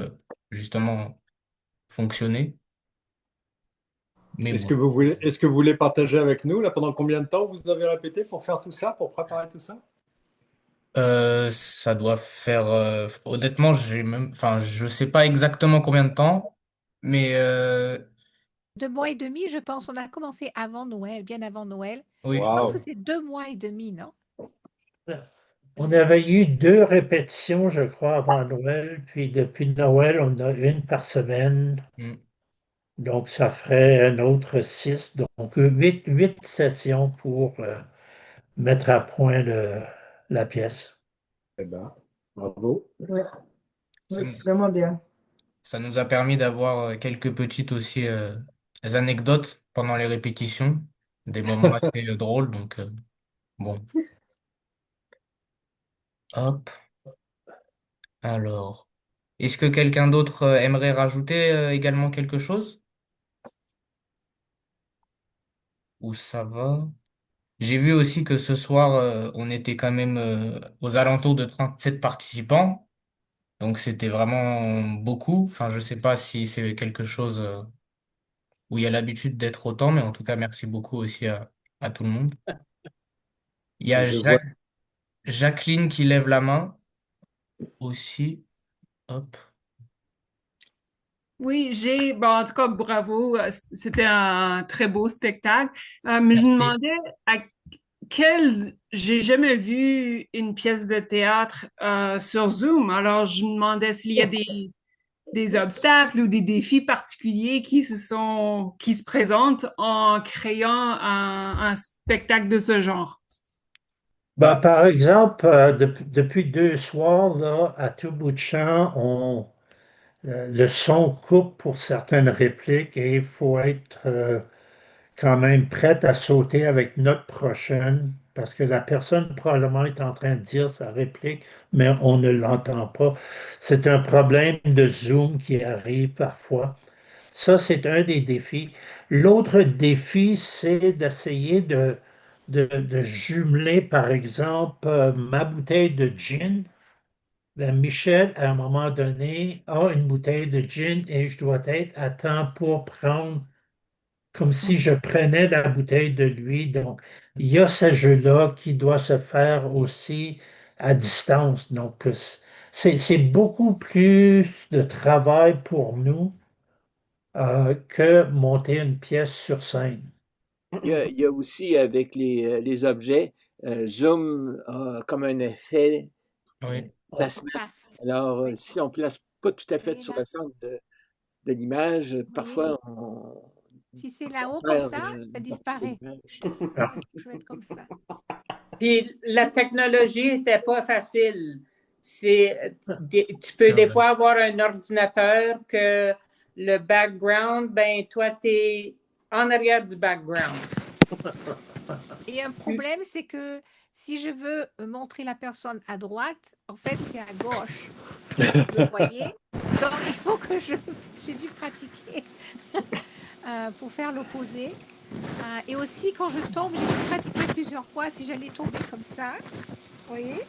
justement, fonctionner. Mais Est-ce bon. que vous voulez partager avec nous là pendant combien de temps vous avez répété pour faire tout ça, pour préparer tout ça? Ça doit faire, honnêtement, enfin, je sais pas exactement combien de temps, mais 2 mois et demi, je pense. On a commencé avant Noël, bien avant Noël. oui. Je pense que Waouh. c'est 2 mois et demi, non? On avait eu 2 répétitions, je crois, avant Noël, puis depuis Noël, on a une par semaine. Mm. Donc, ça ferait un autre 6. Donc, huit sessions pour mettre à point la pièce. Eh ben, bravo. Oui, Ça oui, nous, c'est vraiment bien. ça nous a permis d'avoir quelques petites aussi anecdotes pendant les répétitions. des moments assez drôles. Donc, bon, hop. Alors, est-ce que quelqu'un d'autre aimerait rajouter également quelque chose? Ou ça va? J'ai vu aussi que ce soir, on était quand même aux alentours de 37 participants. Donc, c'était vraiment beaucoup. Enfin, je sais pas si c'est quelque chose où il y a l'habitude d'être autant, mais en tout cas, merci beaucoup aussi à tout le monde. Il y a Je vois. Jacqueline qui lève la main aussi. Hop. Oui, bon, en tout cas, bravo. C'était un très beau spectacle. Mais je me Merci. demandais j'ai jamais vu une pièce de théâtre sur Zoom. Alors, je me demandais s'il y a des obstacles ou des défis particuliers qui se présentent en créant un spectacle de ce genre. Ben, Bah, par exemple, depuis 2 soirs, là, à tout bout de champ, le son coupe pour certaines répliques et il faut être quand même prête à sauter avec notre prochaine parce que la personne probablement est en train de dire sa réplique, mais on ne l'entend pas. C'est un problème de Zoom qui arrive parfois. Ça, c'est un des défis. L'autre défi, c'est d'essayer de jumeler, par exemple, ma bouteille de gin. Ben, Michel, à un moment donné, a une bouteille de gin et je dois être à temps pour prendre comme si je prenais la bouteille de lui. Donc, il y a ce jeu-là qui doit se faire aussi à distance. Donc, c'est beaucoup plus de travail pour nous que monter une pièce sur scène. Il y a aussi avec les objets, Zoom a comme un effet oui. placement. Contraste. Alors, Oui. si on place pas tout à fait Et sur là, le centre de l'image, oui. parfois Si c'est là-haut comme perd ça, ça une partie de disparaît. l'image. Ah, Je vais être comme ça. Puis la technologie n'était pas facile. Tu C'est peux des vrai. fois avoir un ordinateur que le background, ben toi, tu es en arrière du background. Et un problème, c'est que si je veux montrer la personne à droite, en fait, c'est à gauche. Vous voyez? Donc, il faut que j'ai dû pratiquer pour faire l'opposé. Et aussi, quand je tombe, j'ai dû pratiquer plusieurs fois si j'allais tomber comme ça. Vous voyez?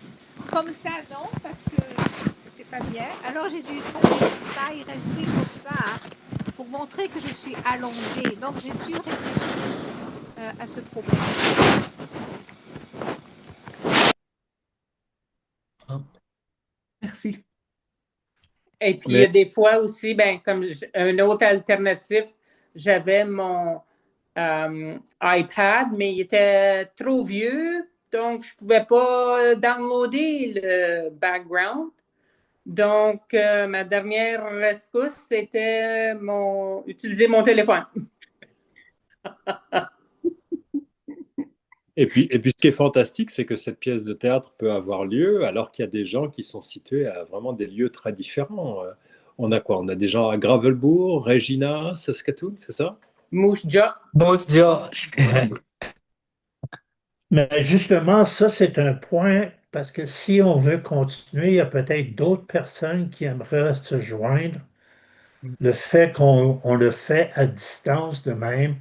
Comme ça, non, parce que c'est pas bien. Alors, j'ai dû tomber comme ça et rester comme ça pour montrer que je suis allongée. Donc, j'ai dû réfléchir à ce problème. Hop. Merci. Et puis, il y a Mais des fois aussi, ben, comme une autre alternative, j'avais mon iPad, mais il était trop vieux, donc je ne pouvais pas downloader le background. Donc, ma dernière rescousse, c'était utiliser mon téléphone. et puis, ce qui est fantastique, c'est que cette pièce de théâtre peut avoir lieu alors qu'il y a des gens qui sont situés à vraiment des lieux très différents. On a quoi? On a des gens à Gravelbourg, Regina, Saskatoon, c'est ça? Moose Jaw. Most Joe. mais justement, ça, c'est un point parce que si on veut continuer, il y a peut-être d'autres personnes qui aimeraient se joindre. Le fait qu'on le fait à distance de même.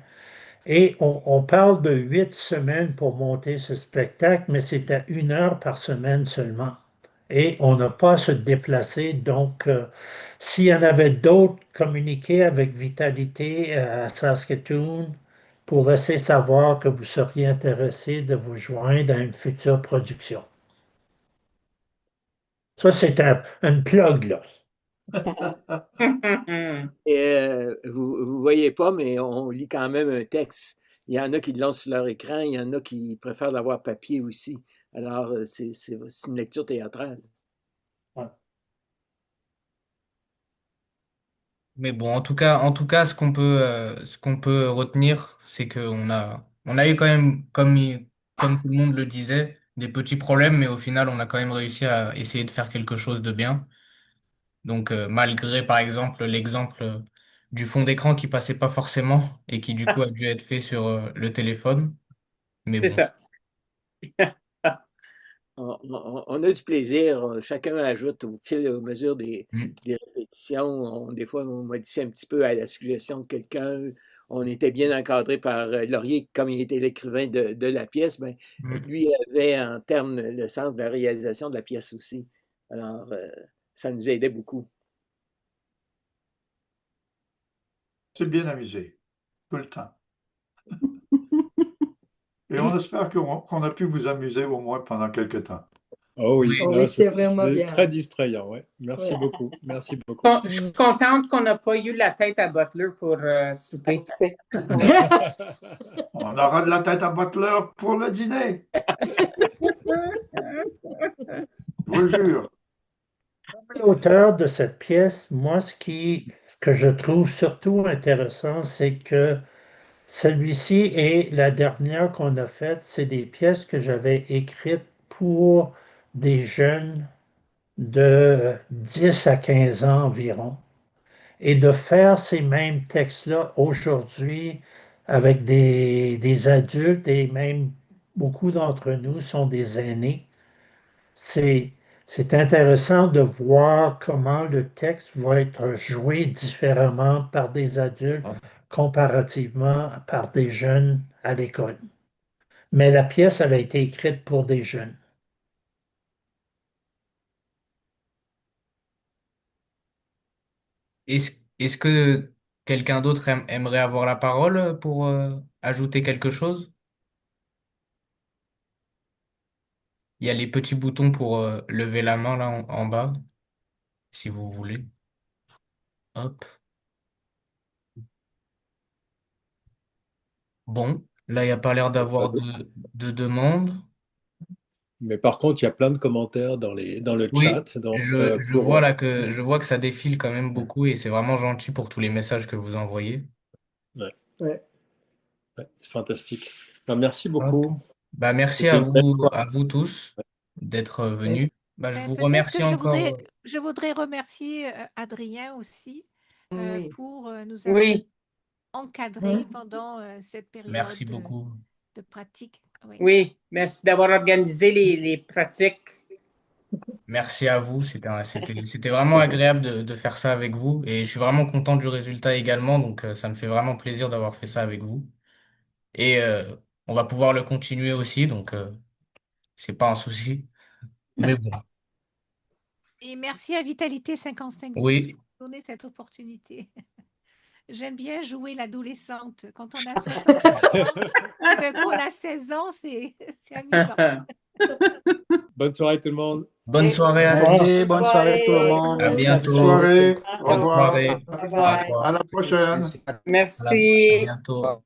Et on parle de 8 semaines pour monter ce spectacle, mais c'est à 1 heure par semaine seulement. Et on n'a pas à se déplacer. Donc, s'il y en avait d'autres, communiquez avec Vitalité à Saskatoon pour laisser savoir que vous seriez intéressé de vous joindre à une future production. Ça, c'est une plug, là. Et vous voyez pas, mais on lit quand même un texte. Il y en a qui le lancent sur leur écran, il y en a qui préfèrent l'avoir papier aussi. Alors, c'est une lecture théâtrale. Mais bon, en tout cas, ce qu'on peut retenir, c'est qu'on a eu quand même, comme tout le monde le disait, des petits problèmes, mais au final, on a quand même réussi à essayer de faire quelque chose de bien. Donc, malgré, par exemple, l'exemple du fond d'écran qui passait pas forcément et qui du coup a dû être fait sur le téléphone. Mais C'est bon. ça. On a du plaisir. Chacun ajoute au fil et à mesure Mm. des répétitions. Des fois, on modifie un petit peu à la suggestion de quelqu'un. On était bien encadré par Laurier, comme il était l'écrivain de la pièce, ben, Mm. lui avait en termes le sens de la réalisation de la pièce aussi. Alors, ça nous aidait beaucoup. C'est bien amusé, tout le temps. Et on espère qu'on a pu vous amuser au moins pendant quelques temps. Oh oui, Oui. Oh là, oui, c'était vraiment c'était bien. très distrayant, ouais. Merci Ouais. beaucoup, merci beaucoup. Je suis contente qu'on n'a pas eu la tête à Butler pour souper. On aura de la tête à Butler pour le dîner, je vous jure. L'auteur de cette pièce, moi, ce que je trouve surtout intéressant, c'est que celui-ci est la dernière qu'on a faite. C'est des pièces que j'avais écrites pour des jeunes de 10 à 15 ans environ. Et de faire ces mêmes textes-là aujourd'hui avec des adultes et même beaucoup d'entre nous sont des aînés, c'est, c'est intéressant de voir comment le texte va être joué différemment par des adultes comparativement par des jeunes à l'école. Mais la pièce, elle a été écrite pour des jeunes. Est-ce que quelqu'un d'autre aimerait avoir la parole pour ajouter quelque chose? Il y a les petits boutons pour lever la main là en bas, si vous voulez. Hop. Bon, là, il n'y a pas l'air d'avoir de demande. Mais par contre, il y a plein de commentaires dans le Oui, chat. Donc, je vois là je vois que ça défile quand même beaucoup et c'est vraiment gentil pour tous les messages que vous envoyez. ouais, Ouais. ouais, c'est fantastique. Ben, merci Hop. beaucoup. Bah, merci C'était une belle à soirée. vous tous d'être Ouais. venus. Bah, je vous Peut-être remercie que encore. je voudrais remercier Adrien aussi Oui. pour nous avoir Oui, encadrés pendant cette Merci période beaucoup. de pratique. Oui. oui. Merci d'avoir organisé les pratiques. Merci à vous. C'était vraiment agréable de faire ça avec vous et je suis vraiment content du résultat également. Donc, ça me fait vraiment plaisir d'avoir fait ça avec vous. Et on va pouvoir le continuer aussi. Donc, c'est pas un souci. Mais bon. Et merci à Vitalité 55 Plus Oui. pour nous donner cette opportunité. J'aime bien jouer l'adolescente. Quand on a 65 ans, qu'on a 16 ans, c'est amusant. Bonne soirée tout le monde. Bonne soirée à tous. Merci, bonne soirée tout le monde. À Merci à Bonne bientôt. tous. soirée, au Bonne revoir, soirée. Au Au revoir. revoir. à la prochaine. À Merci. bientôt.